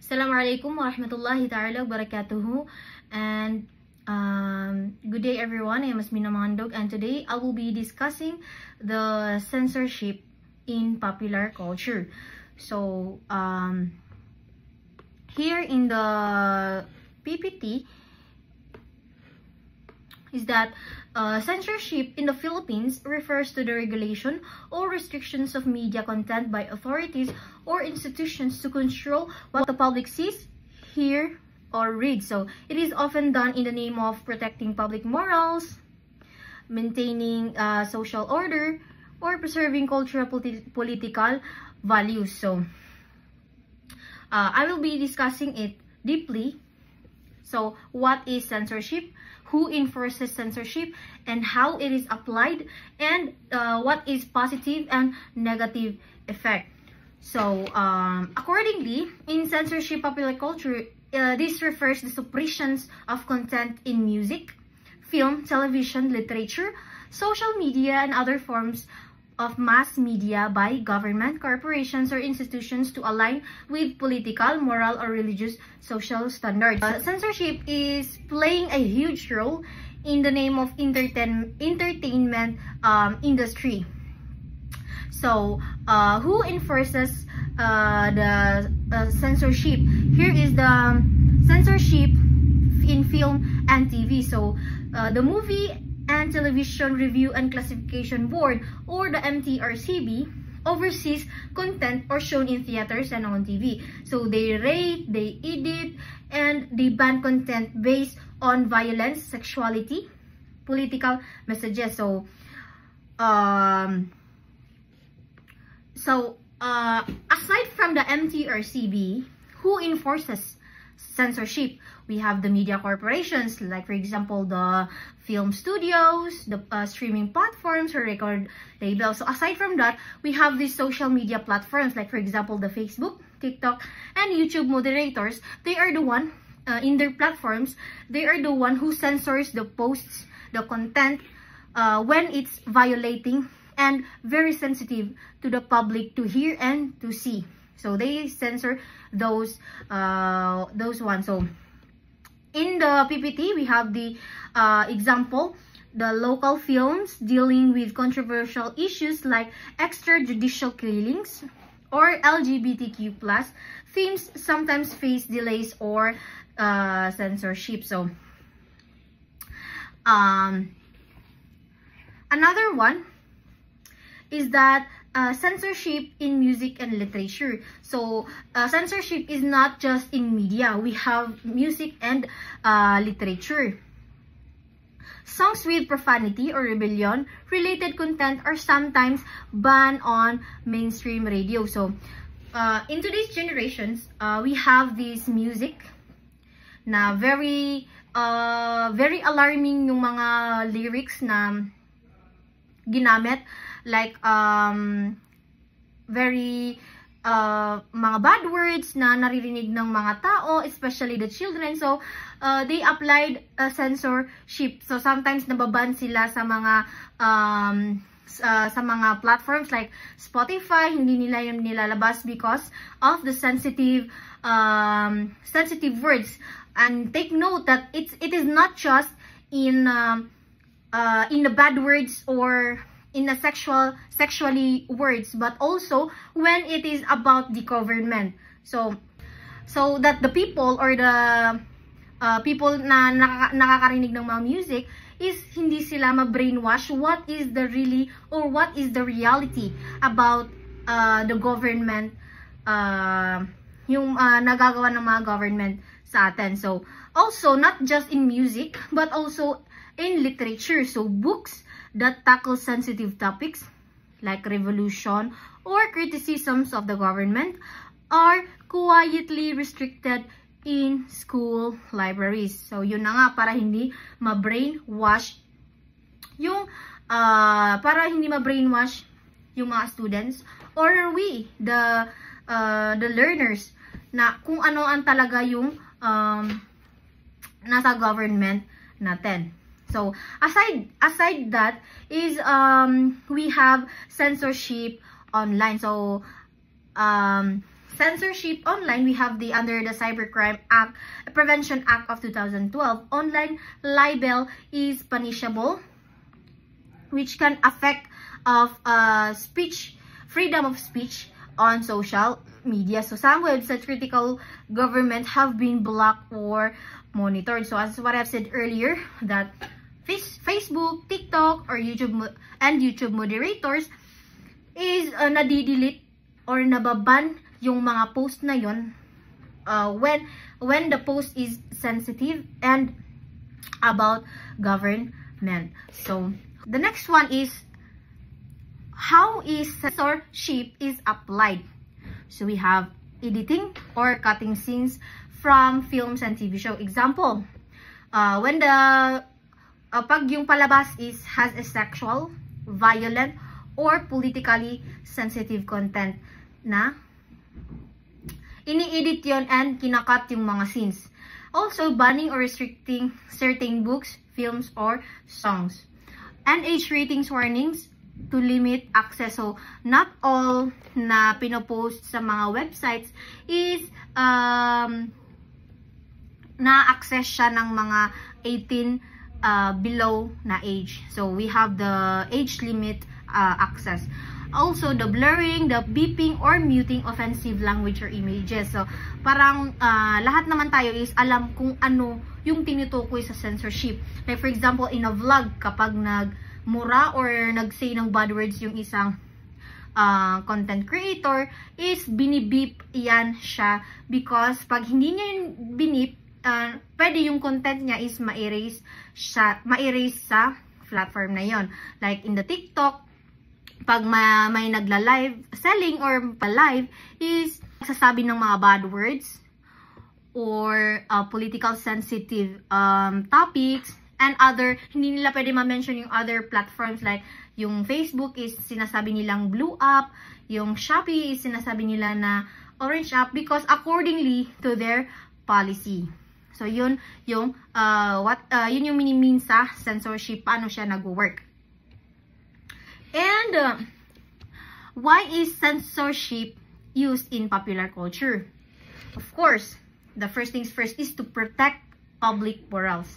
Assalamualaikum warahmatullahi ta'ala wabarakatuh. And good day everyone. I am Asmina Mandog, and today I will be discussing the censorship in popular culture. So here in the PPT is that censorship in the Philippines refers to the regulation or restrictions of media content by authorities or institutions to control what the public sees, hear, or read. So it is often done in the name of protecting public morals, maintaining social order, or preserving cultural political values. So I will be discussing it deeply. So what is censorship? Who enforces censorship, and how it is applied, and what is positive and negative effect. So accordingly, in censorship popular culture, this refers to suppressions of content in music, film, television, literature, social media, and other forms of mass media by government, corporations, or institutions to align with political, moral, or religious social standards. Censorship is playing a huge role in the name of entertainment industry. So, who enforces the censorship? Here is the censorship in film and TV. So, the Movie and Television Review and Classification Board, or the MTRCB, oversees content or shown in theaters and on TV. So they rate, they edit, and they ban content based on violence, sexuality, political messages. So aside from the MTRCB, who enforces censorship? We have the media corporations, like for example the film studios, the streaming platforms, or record labels. So aside from that, we have these social media platforms, like for example the Facebook, TikTok, and YouTube moderators. They are the one in their platforms. They are the one who censors the posts, the content when it's violating and very sensitive to the public to hear and to see. So they censor those ones. So in the PPT, we have the example, the local films dealing with controversial issues like extrajudicial killings or LGBTQ+ themes sometimes face delays or censorship. So another one is that censorship in music and literature. So censorship is not just in media. We have music and literature. Songs with profanity or rebellion related content are sometimes banned on mainstream radio. So in today's generations, we have this music na very alarming yung mga lyrics na ginamit, like very mga bad words na naririnig ng mga tao, especially the children. So they applied a censorship. So sometimes nababan sila sa mga platforms like Spotify. Hindi nila yung nilalabas because of the sensitive words. And take note that it is not just in the bad words or in the sexually words, but also when it is about the government. So that the people or the people na nakakarinig ng mga music is hindi sila ma-brainwash what is the really or what is the reality about the government, yung nagagawa ng mga government sa atin. So also not just in music but also in literature. So books that tackle sensitive topics like revolution or criticisms of the government are quietly restricted in school libraries. So yun na nga, para hindi ma-brainwash yung mga students or we the learners na kung ano ang talaga yung nasa government natin. So aside that is we have censorship online. So censorship online, we have under the Cybercrime Act, Prevention Act of 2012, online libel is punishable, which can affect of speech, freedom of speech on social media. So some websites critical government have been blocked or monitored. So as what I've said earlier, that Facebook, TikTok, or YouTube moderators is nadidelete or nababan yung mga post na yon when the post is sensitive and about government. So the next one is how is censorship is applied. So we have editing or cutting scenes from films and TV show. Example, when the pag yung palabas has a sexual, violent, or politically sensitive content na ini-edit yon and kinakat yung mga scenes. Also, banning or restricting certain books, films, or songs. And age ratings warnings to limit access. So, not all na pinopost sa mga websites is na-access siya ng mga 18 below na age. So, we have the age limit access. Also, the blurring, the beeping, or muting offensive language or images. So, parang lahat naman tayo is alam kung ano yung tinutukoy sa censorship. Like, for example, in a vlog, kapag nagmura or nag-say ng bad words yung isang content creator, is binibip yan siya. Because pag hindi niya yung binip, pwede yung content niya is ma-erase sa platform na yon. Like, in the TikTok, pag may nagla-live selling or pa-live is sasabi ng mga bad words or political sensitive topics and other, hindi nila pwede ma-mention yung other platforms like yung Facebook is sinasabi nilang blue up, yung Shopee is sinasabi nila na orange up because accordingly to their policy. So yun yung yun yung mini-mean sa censorship, paano siya nag-work. And why is censorship used in popular culture? Of course, the first things first is to protect public morals.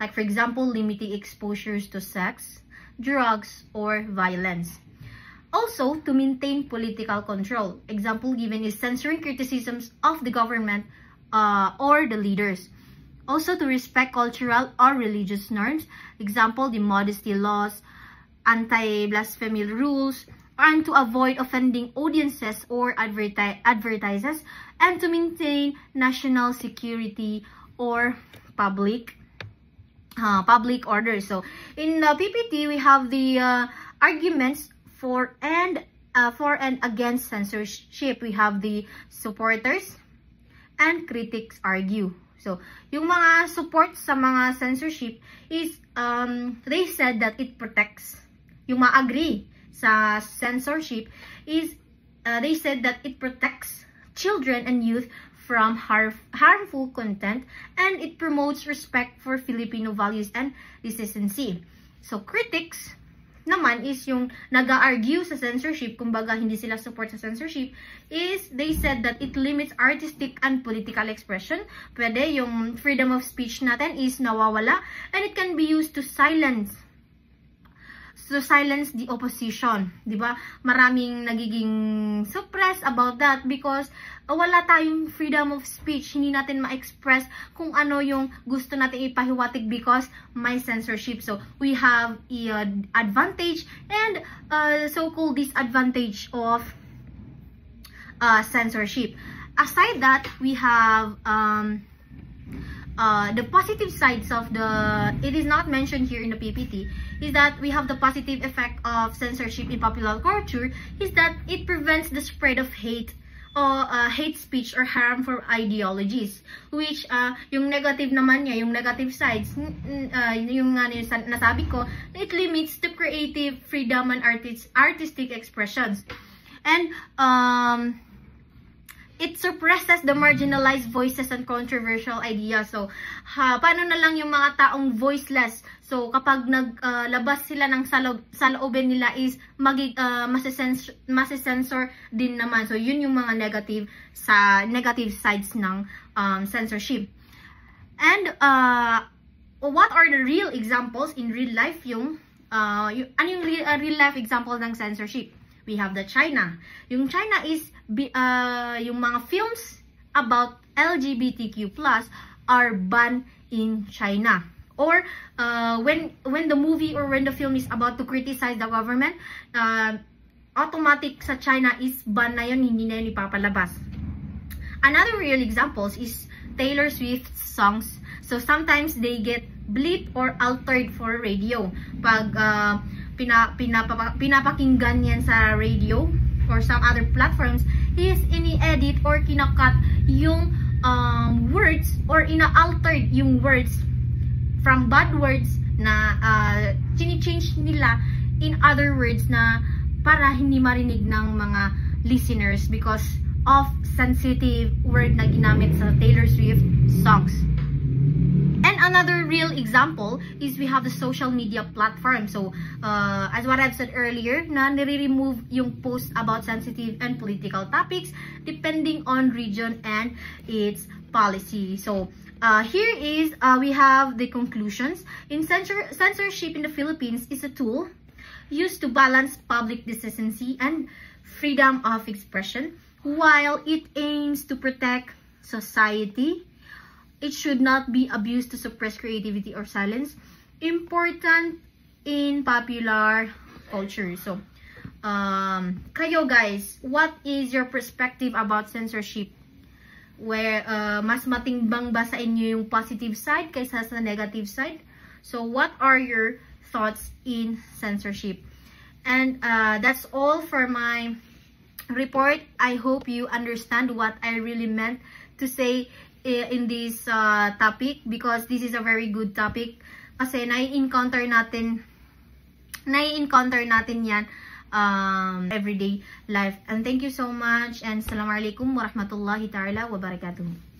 Like, for example, limiting exposures to sex, drugs, or violence. Also, to maintain political control. Example given is censoring criticisms of the government or the leaders. Also, to respect cultural or religious norms. Example, the modesty laws, anti-blasphemy rules, and to avoid offending audiences or advertisers, and to maintain national security or public order. So, in PPT, we have the arguments for and against censorship. We have the supporters and critics argue. So, yung mga support sa mga censorship is, they said that it protects. Yung mga agree sa censorship is, they said that it protects children and youth from harmful content and it promotes respect for Filipino values and decency. So, critics naman is yung nag-argue sa censorship, kumbaga hindi sila support sa censorship, is they said that it limits artistic and political expression. Pwede yung freedom of speech natin is nawawala and it can be used to silence the opposition, di ba? Maraming nagiging suppress about that because wala tayong freedom of speech. Hindi natin ma-express kung ano yung gusto natin ipahiwatig because may censorship. So, we have advantage and so-called disadvantage of censorship. Aside that, we have the positive sides of it is not mentioned here in the PPT, is that we have the positive effect of censorship in popular culture is that it prevents the spread of hate or hate speech or harmful ideologies, which yung negative naman niya, yung negative sides, yung nasabi ko, it limits the creative freedom and artistic expressions. And it suppresses the marginalized voices and controversial ideas. So, paano na lang yung mga taong voiceless? So, kapag naglabas sila ng saloobin nila is masisensor din naman. So, yun yung mga negative sides ng censorship. And, what are the real examples in real life ano yung real life example ng censorship? We have the China. Yung China is yung mga films about LGBTQ+ are banned in China. Or when the movie or when the film is about to criticize the government, automatic sa China is ban na yun, hindi na yun ipapalabas. Another real examples is Taylor Swift's songs. So sometimes they get bleeped or altered for radio. Pag pinapakinggan yan sa radio or some other platforms, is ini-edit or kinakat yung words or ina-altered yung words from bad words na chini-change nila in other words na para hindi marinig ng mga listeners because of sensitive word na ginamit sa Taylor Swift songs. And another real example is we have the social media platform. So, as what I've said earlier, na nire-remove yung post about sensitive and political topics depending on region and its policy. So, here is, we have the conclusions. Censorship in the Philippines is a tool used to balance public decency and freedom of expression. While it aims to protect society, it should not be abused to suppress creativity or silence. Important in popular culture. So, kayo guys, what is your perspective about censorship? Where mas matimbang ba sa inyo yung positive side kaysa sa negative side? So, what are your thoughts in censorship? And that's all for my report. I hope you understand what I really meant to say in this topic because this is a very good topic kasi nai-encounter natin yan everyday life. And thank you so much and assalamualaikum warahmatullahi ta'ala wabarakatuh.